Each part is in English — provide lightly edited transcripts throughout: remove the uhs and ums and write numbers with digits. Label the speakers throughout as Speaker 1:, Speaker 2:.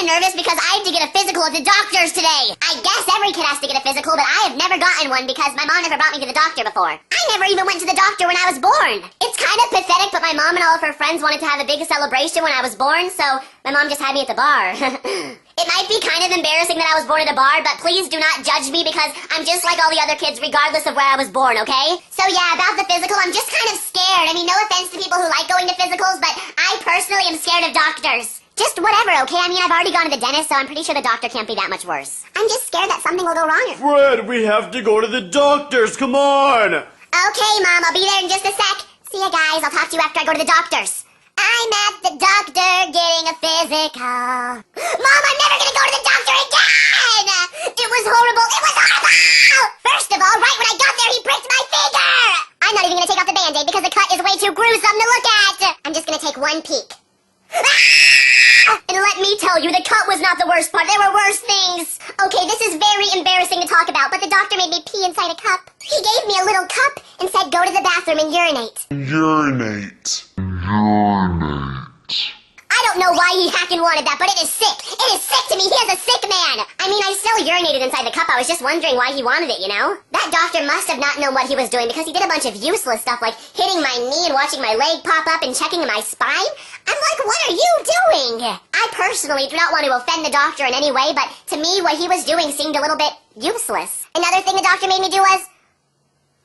Speaker 1: nervous because I have to get a physical at the doctor's today. I guess every kid has to get a physical, but I have never gotten one because my mom never brought me to the doctor before. I never even went to the doctor when I was born. It's kind of pathetic, but my mom and all of her friends wanted to have a big celebration when I was born, so my mom just had me at the bar. It might be kind of embarrassing that I was born at a bar, but please do not judge me because I'm just like all the other kids regardless of where I was born, okay? So yeah, about the physical, I'm just kind of scared. I mean, no offense to people who like going to physicals, but I personally am scared of doctors. Just whatever, okay? I mean, I've already gone to the dentist, so I'm pretty sure the doctor can't be that much worse. I'm just scared that something will go wrong.
Speaker 2: Fred, we have to go to the doctors. Come on.
Speaker 1: Okay, Mom, I'll be there in just a sec. See ya, guys. I'll talk to you after I go to the doctor's. I'm at the doctor getting a physical. Mom, I'm never gonna go to the doctor again! It was horrible. It was horrible! First of all, right when I got there, he pricked my finger! I'm not even gonna take off the Band-Aid because the cut is way too gruesome to look at. I'm just gonna take one peek. And let me tell you, the cut was not the worst part. There were worse things. Okay, this is very embarrassing to talk about, but the doctor made me pee inside a cup. He gave me a little cup and said go to the bathroom and urinate.
Speaker 3: Urinate.
Speaker 1: I don't know why he hacking wanted that, but it is sick. It is sick to me. He is a sick man. I mean, I still urinated inside the cup. I was just wondering why he wanted it, you know? That doctor must have not known what he was doing because he did a bunch of useless stuff like hitting my knee and watching my leg pop up and checking my spine. I'm like, what are you doing? I personally do not want to offend the doctor in any way, but to me, what he was doing seemed a little bit useless. Another thing the doctor made me do was...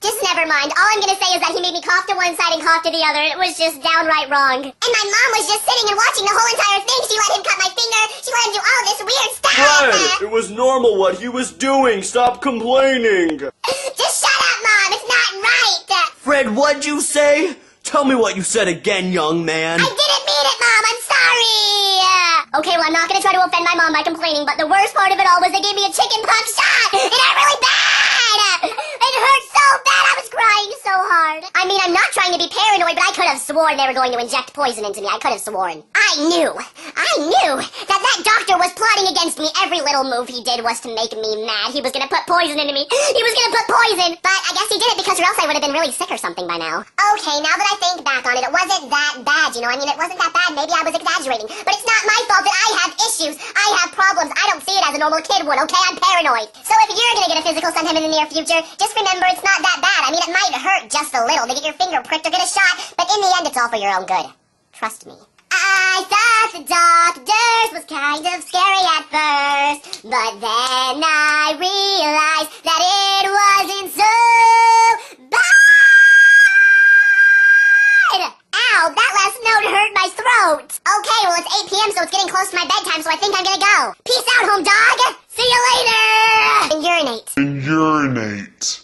Speaker 1: just never mind. All I'm gonna say is that he made me cough to one side and cough to the other. It was just downright wrong. And my mom was just sitting and watching the whole entire thing. She let him cut my finger. She let him do all this weird stuff.
Speaker 2: Fred, it was normal what he was doing. Stop complaining.
Speaker 1: Just shut up, Mom. It's not right.
Speaker 4: Fred, what'd you say? Tell me what you said again, young man.
Speaker 1: I didn't mean it, Mom. I'm sorry. Okay, well, I'm not gonna try to offend my mom by complaining, but the worst part of it all was they gave me a chicken pox shot. It hurt really bad. It hurt so bad. I was crying so hard. I mean, I'm not trying to be paranoid, but I could have sworn they were going to inject poison into me. I could have sworn. I knew that doctor was plotting against me. Every little move he did was to make me mad. He was gonna put poison into me. He was gonna put poison. But I guess he did it because or else I would have been really sick or something by now. Okay, now that I think back on it, it wasn't that bad, you know? I mean, it wasn't that bad. Maybe I was exaggerating. But it's not my fault that I have issues. I have problems. I don't see it as a normal kid would, okay? I'm paranoid. So if you're gonna get a physical sometime in the near future, just remember it's not that bad. I mean, it might hurt just a little to get your finger pricked or get a shot, but in the end, it's all for your own good. Trust me. I thought the doctors was kind of scary at first, but then I realized that it wasn't so bad! Ow, that last note hurt my throat! Okay, well, it's 8 p.m., so it's getting close to my bedtime, so I think I'm gonna go. Peace out, home dog! See you later! And urinate.
Speaker 3: Urinate.